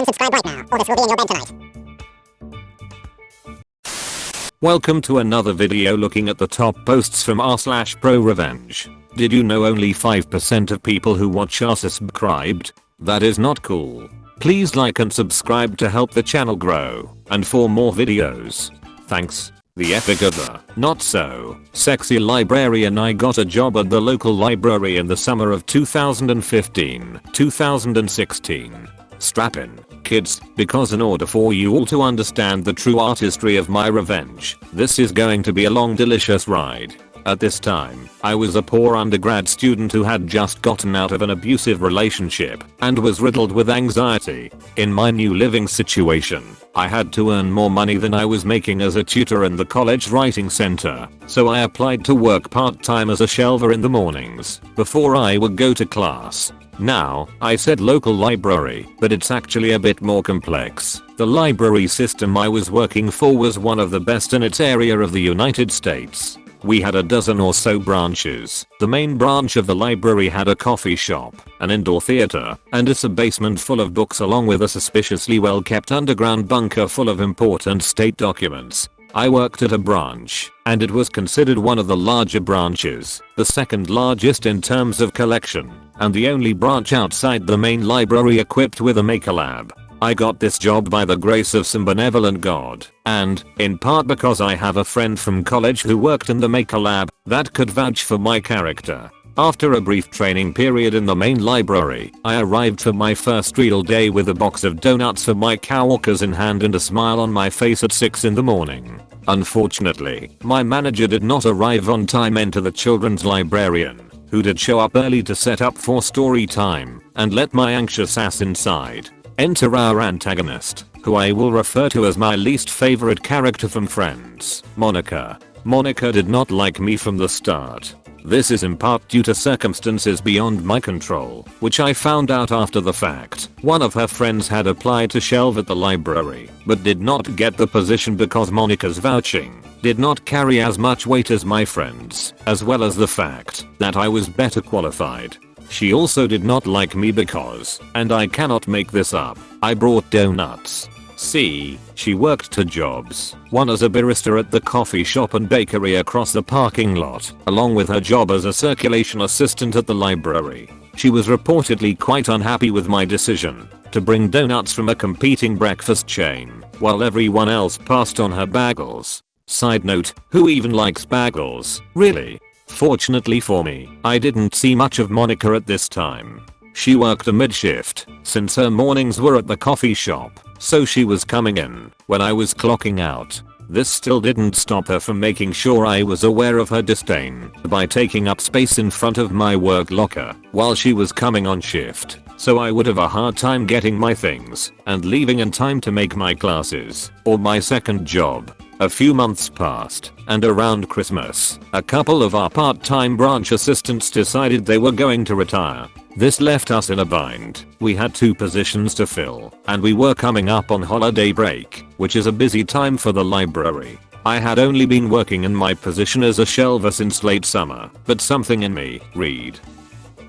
and subscribe right now, or this will be in your bed tonight. Welcome to another video looking at the top posts from r/ProRevenge. Did you know only 5% of people who watch are subscribed? That is not cool. Please like and subscribe to help the channel grow, and for more videos. Thanks. The epic of the not so sexy librarian. I got a job at the local library in the summer of 2015-2016. Strap in, kids, because in order for you all to understand the true artistry of my revenge, this is going to be a long delicious ride. At this time, I was a poor undergrad student who had just gotten out of an abusive relationship and was riddled with anxiety. In my new living situation, I had to earn more money than I was making as a tutor in the college writing center, so I applied to work part-time as a shelver in the mornings before I would go to class. Now, I said local library, but it's actually a bit more complex. The library system I was working for was one of the best in its area of the United States. We had a dozen or so branches. The main branch of the library had a coffee shop, an indoor theater, and a sub-basement full of books along with a suspiciously well-kept underground bunker full of important state documents. I worked at a branch, and it was considered one of the larger branches, the second largest in terms of collection, and the only branch outside the main library equipped with a maker lab. I got this job by the grace of some benevolent God, and, in part because I have a friend from college who worked in the maker lab, that could vouch for my character. After a brief training period in the main library, I arrived for my first real day with a box of donuts for my coworkers in hand and a smile on my face at 6 in the morning. Unfortunately, my manager did not arrive on time. Enter the children's librarian, who did show up early to set up for story time, and let my anxious ass inside. Enter our antagonist, who I will refer to as my least favorite character from Friends, Monica. Monica did not like me from the start. This is in part due to circumstances beyond my control, which I found out after the fact. One of her friends had applied to shelve at the library, but did not get the position because Monica's vouching did not carry as much weight as my friend's, as well as the fact that I was better qualified. She also did not like me because, and I cannot make this up, I brought donuts. See, she worked 2 jobs, one as a barista at the coffee shop and bakery across the parking lot, along with her job as a circulation assistant at the library. She was reportedly quite unhappy with my decision to bring donuts from a competing breakfast chain, while everyone else passed on her bagels. Side note, who even likes bagels, really? Fortunately for me, I didn't see much of Monica at this time. She worked a mid-shift, since her mornings were at the coffee shop, so she was coming in when I was clocking out. This still didn't stop her from making sure I was aware of her disdain by taking up space in front of my work locker while she was coming on shift, so I would have a hard time getting my things and leaving in time to make my classes or my second job. A few months passed, and around Christmas, a couple of our part-time branch assistants decided they were going to retire. This left us in a bind. We had 2 positions to fill, and we were coming up on holiday break, which is a busy time for the library. I had only been working in my position as a shelver since late summer, but something in me, read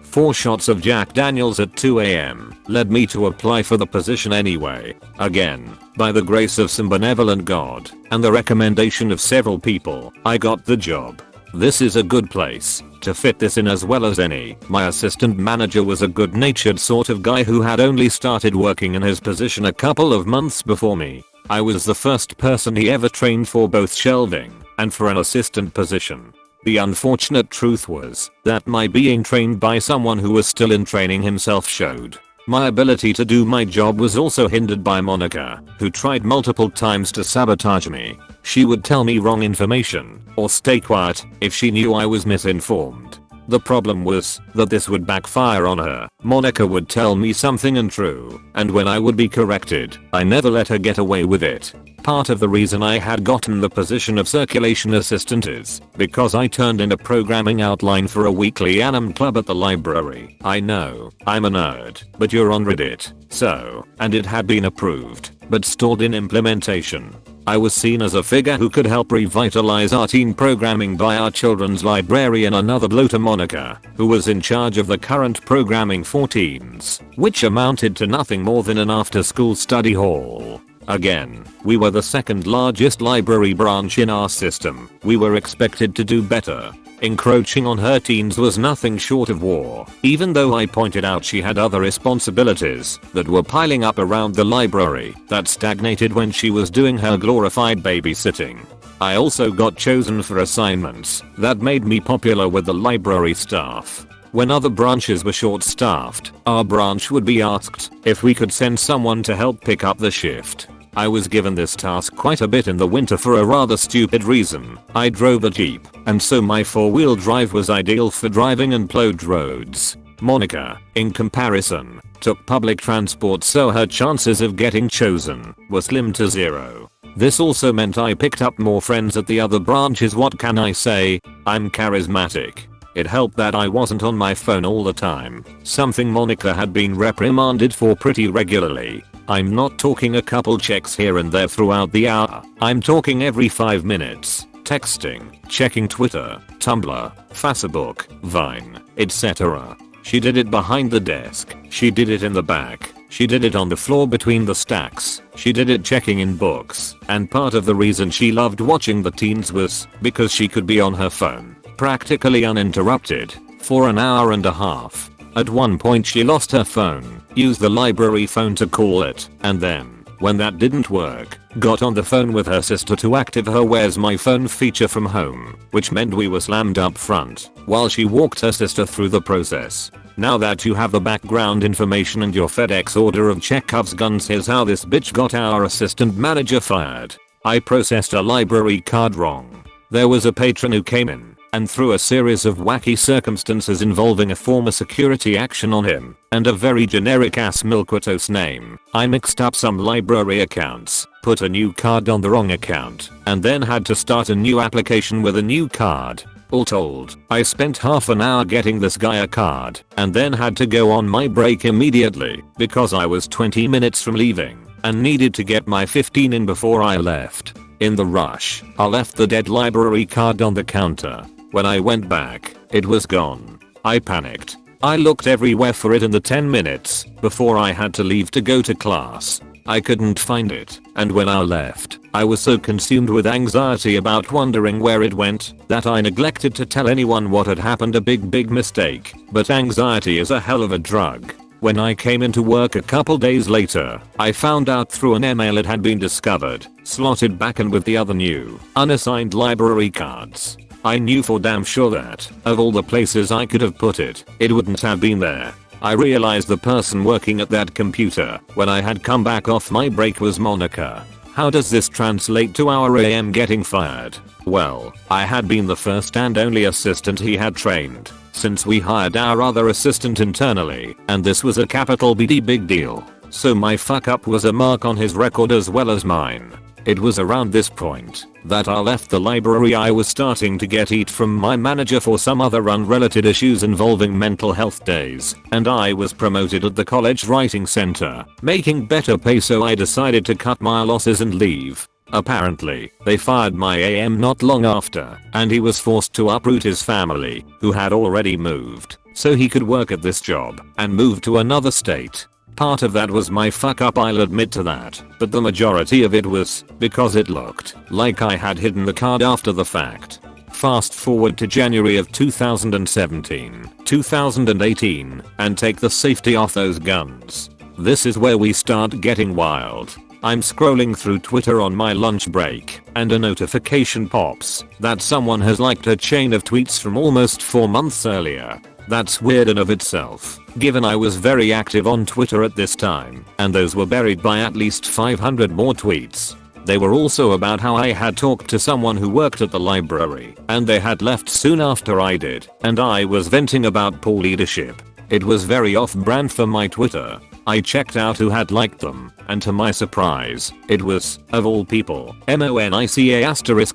4 shots of Jack Daniels at 2 AM, led me to apply for the position anyway. Again, by the grace of some benevolent God, and the recommendation of several people, I got the job. This is a good place to fit this in as well as any. My assistant manager was a good-natured sort of guy who had only started working in his position a couple of months before me. I was the first person he ever trained for both shelving and for an assistant position. The unfortunate truth was that my being trained by someone who was still in training himself showed my ability to do my job was also hindered by Monica, who tried multiple times to sabotage me. She would tell me wrong information or stay quiet if she knew I was misinformed. The problem was that this would backfire on her. Monica would tell me something untrue, and when I would be corrected, I never let her get away with it. Part of the reason I had gotten the position of circulation assistant is because I turned in a programming outline for a weekly anime club at the library. I know, I'm a nerd, but you're on Reddit, so, and it had been approved, but stalled in implementation. I was seen as a figure who could help revitalize our teen programming by our children's librarian, another bloater Monica, who was in charge of the current programming for teens, which amounted to nothing more than an after-school study hall. Again, we were the second largest library branch in our system. We were expected to do better. Encroaching on her teens was nothing short of war, even though I pointed out she had other responsibilities that were piling up around the library that stagnated when she was doing her glorified babysitting. I also got chosen for assignments that made me popular with the library staff. When other branches were short-staffed, our branch would be asked if we could send someone to help pick up the shift. I was given this task quite a bit in the winter for a rather stupid reason. I drove a Jeep, and so my four-wheel drive was ideal for driving and plowed roads. Monica, in comparison, took public transport, so her chances of getting chosen were slim to zero. This also meant I picked up more friends at the other branches. What can I say? I'm charismatic. It helped that I wasn't on my phone all the time, something Monica had been reprimanded for pretty regularly. I'm not talking a couple checks here and there throughout the hour. I'm talking every 5 minutes. Texting, checking Twitter, Tumblr, Facebook, Vine, etc. She did it behind the desk. She did it in the back. She did it on the floor between the stacks. She did it checking in books. And part of the reason she loved watching the teens was because she could be on her phone, practically uninterrupted, for an hour and a half. At one point she lost her phone, used the library phone to call it, and then, when that didn't work, got on the phone with her sister to activate her "Where's my phone" feature from home, which meant we were slammed up front, while she walked her sister through the process. Now that you have the background information and your FedEx order of Chekhov's guns, here's how this bitch got our assistant manager fired. I processed a library card wrong. There was a patron who came in, and through a series of wacky circumstances involving a former security action on him and a very generic ass Milquatos name, I mixed up some library accounts, put a new card on the wrong account, and then had to start a new application with a new card. All told, I spent half an hour getting this guy a card, and then had to go on my break immediately because I was 20 minutes from leaving and needed to get my 15 in before I left. In the rush, I left the dead library card on the counter. When I went back, it was gone. I panicked. I looked everywhere for it in the 10 minutes before I had to leave to go to class. I couldn't find it, and when I left, I was so consumed with anxiety about wondering where it went that I neglected to tell anyone what had happened. A big mistake, but anxiety is a hell of a drug. When I came into work a couple days later, I found out through an email it had been discovered, slotted back in with the other new, unassigned library cards. I knew for damn sure that, of all the places I could have put it, it wouldn't have been there. I realized the person working at that computer when I had come back off my break was Monica. How does this translate to our AM getting fired? Well, I had been the first and only assistant he had trained since we hired our other assistant internally, and this was a capital BD big deal. So my fuck up was a mark on his record as well as mine. It was around this point that I left the library. I was starting to get heat from my manager for some other unrelated issues involving mental health days, and I was promoted at the college writing center, making better pay, so I decided to cut my losses and leave. Apparently, they fired my AM not long after, and he was forced to uproot his family, who had already moved, so he could work at this job, and move to another state. Part of that was my fuck up, I'll admit to that, but the majority of it was because it looked like I had hidden the card after the fact. Fast forward to January of 2017, 2018, and take the safety off those guns. This is where we start getting wild. I'm scrolling through Twitter on my lunch break, and a notification pops that someone has liked a chain of tweets from almost 4 months earlier. That's weird in of itself, given I was very active on Twitter at this time, and those were buried by at least 500 more tweets. They were also about how I had talked to someone who worked at the library, and they had left soon after I did, and I was venting about poor leadership. It was very off-brand for my Twitter. I checked out who had liked them, and to my surprise, it was, of all people, Monica**.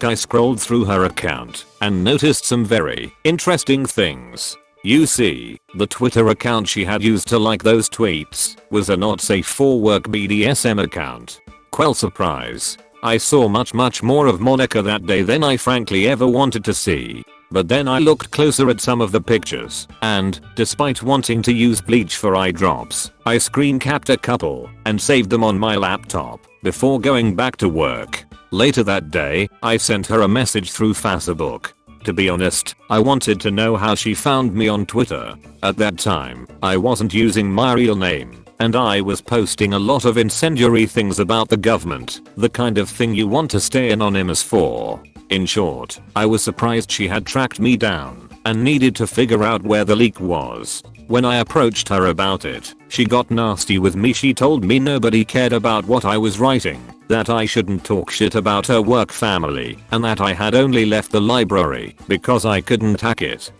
I scrolled through her account, and noticed some very interesting things. You see, the Twitter account she had used to like those tweets was a not safe for work BDSM account. Quell surprise. I saw much more of Monica that day than I frankly ever wanted to see. But then I looked closer at some of the pictures, and, despite wanting to use bleach for eye drops, I screen capped a couple and saved them on my laptop before going back to work. Later that day, I sent her a message through Facebook. To be honest, I wanted to know how she found me on Twitter. At that time, I wasn't using my real name, and I was posting a lot of incendiary things about the government, the kind of thing you want to stay anonymous for. In short, I was surprised she had tracked me down and needed to figure out where the leak was. When I approached her about it, she got nasty with me. She told me nobody cared about what I was writing, that I shouldn't talk shit about her work family, and that I had only left the library because I couldn't hack it.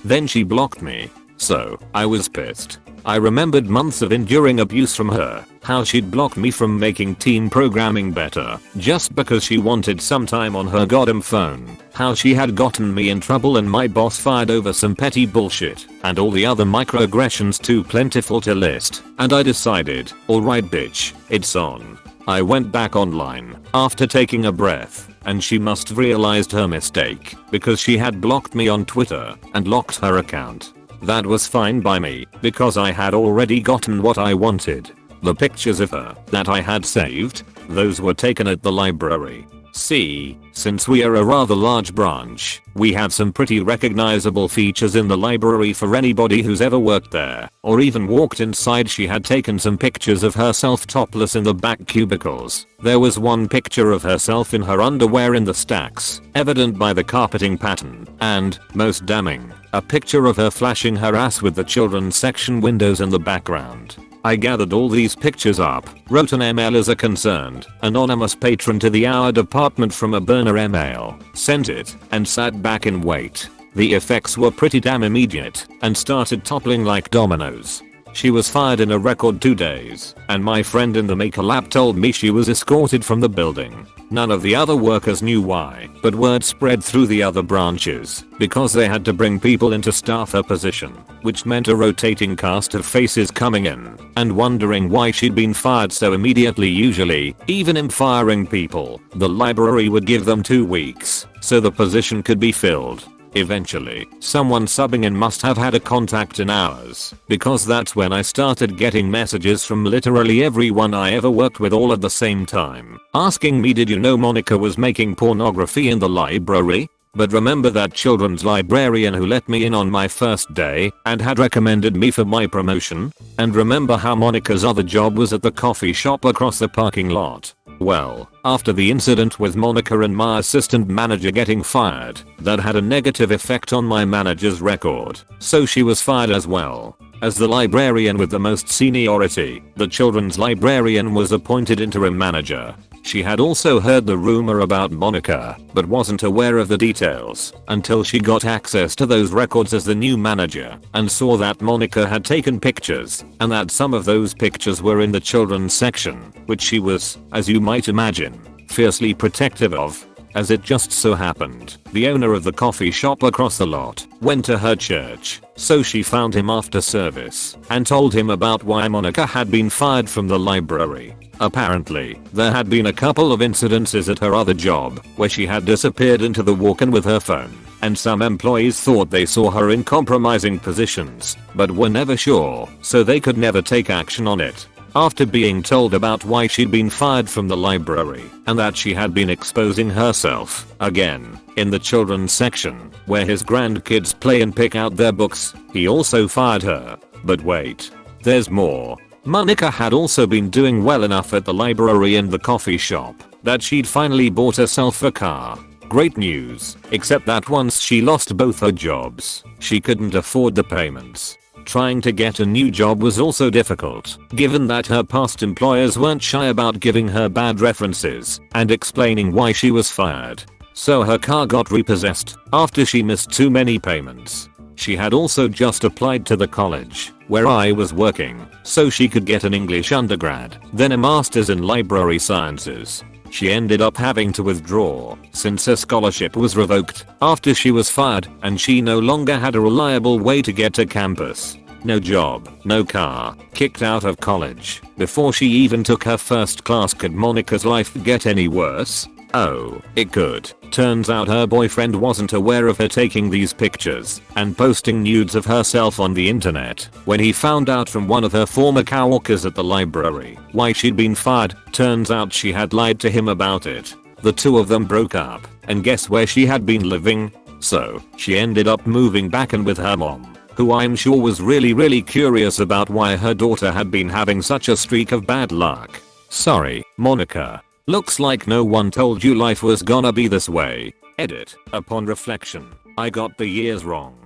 Then she blocked me. So, I was pissed. I remembered months of enduring abuse from her, how she'd blocked me from making teen programming better just because she wanted some time on her goddamn phone, how she had gotten me in trouble and my boss fired over some petty bullshit, and all the other microaggressions too plentiful to list, and I decided, alright bitch, it's on. I went back online after taking a breath, and she must have realized her mistake because she had blocked me on Twitter and locked her account. That was fine by me because I had already gotten what I wanted. The pictures of her that I had saved, those were taken at the library. See, since we are a rather large branch, we have some pretty recognizable features in the library for anybody who's ever worked there or even walked inside. She had taken some pictures of herself topless in the back cubicles. There was one picture of herself in her underwear in the stacks, evident by the carpeting pattern, and, most damning, a picture of her flashing her ass with the children's section windows in the background. I gathered all these pictures up, wrote an email as a concerned, anonymous patron to the Our department from a burner email, sent it, and sat back in wait. The effects were pretty damn immediate, and started toppling like dominoes. She was fired in a record 2 days, and my friend in the Maker Lab told me she was escorted from the building. None of the other workers knew why, but word spread through the other branches, because they had to bring people in to staff her position, which meant a rotating cast of faces coming in and wondering why she'd been fired so immediately. Usually, even in firing people, the library would give them 2 weeks, so the position could be filled. Eventually, someone subbing in must have had a contact in ours, because that's when I started getting messages from literally everyone I ever worked with all at the same time, asking me, did you know Monica was making pornography in the library? But remember that children's librarian who let me in on my first day and had recommended me for my promotion? And remember how Monica's other job was at the coffee shop across the parking lot? Well, after the incident with Monica and my assistant manager getting fired, that had a negative effect on my manager's record, so she was fired as well. As the librarian with the most seniority, the children's librarian was appointed interim manager. She had also heard the rumor about Monica, but wasn't aware of the details until she got access to those records as the new manager and saw that Monica had taken pictures and that some of those pictures were in the children's section, which she was, as you might imagine, fiercely protective of. As it just so happened, the owner of the coffee shop across the lot went to her church, so she found him after service and told him about why Monica had been fired from the library. Apparently, there had been a couple of incidences at her other job where she had disappeared into the walk-in with her phone, and some employees thought they saw her in compromising positions, but were never sure, so they could never take action on it. After being told about why she'd been fired from the library and that she had been exposing herself, again, in the children's section, where his grandkids play and pick out their books, he also fired her. But wait, there's more. Monica had also been doing well enough at the library and the coffee shop that she'd finally bought herself a car. Great news, except that once she lost both her jobs, she couldn't afford the payments. Trying to get a new job was also difficult, given that her past employers weren't shy about giving her bad references and explaining why she was fired. So her car got repossessed after she missed too many payments. She had also just applied to the college where I was working so she could get an English undergrad, then a master's in library sciences. She ended up having to withdraw since her scholarship was revoked after she was fired and she no longer had a reliable way to get to campus. no job, no car, kicked out of college before she even took her first class. Could Monica's life get any worse? Oh, it could. Turns out her boyfriend wasn't aware of her taking these pictures and posting nudes of herself on the internet. When he found out from one of her former coworkers at the library why she'd been fired, turns out she had lied to him about it. The two of them broke up, and guess where she had been living? So, she ended up moving back in with her mom, who I'm sure was really curious about why her daughter had been having such a streak of bad luck. Sorry, Monica. Looks like no one told you life was gonna be this way. Edit. Upon reflection, I got the years wrong.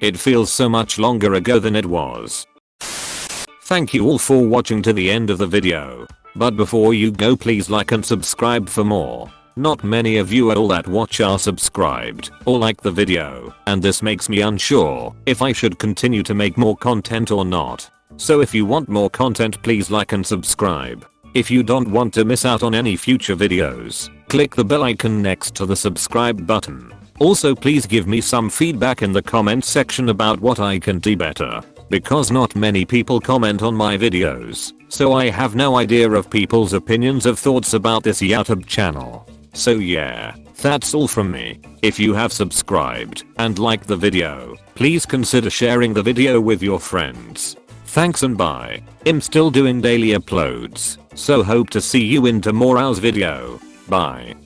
It feels so much longer ago than it was. Thank you all for watching to the end of the video. But before you go, please like and subscribe for more. Not many of you at all that watch are subscribed or like the video, and this makes me unsure if I should continue to make more content or not. So if you want more content, please like and subscribe. If you don't want to miss out on any future videos, click the bell icon next to the subscribe button. Also, please give me some feedback in the comment section about what I can do better, because not many people comment on my videos, so I have no idea of people's opinions of thoughts about this YouTube channel. So yeah, that's all from me. If you have subscribed and liked the video, please consider sharing the video with your friends. Thanks and bye. I'm still doing daily uploads, so hope to see you in tomorrow's video. Bye.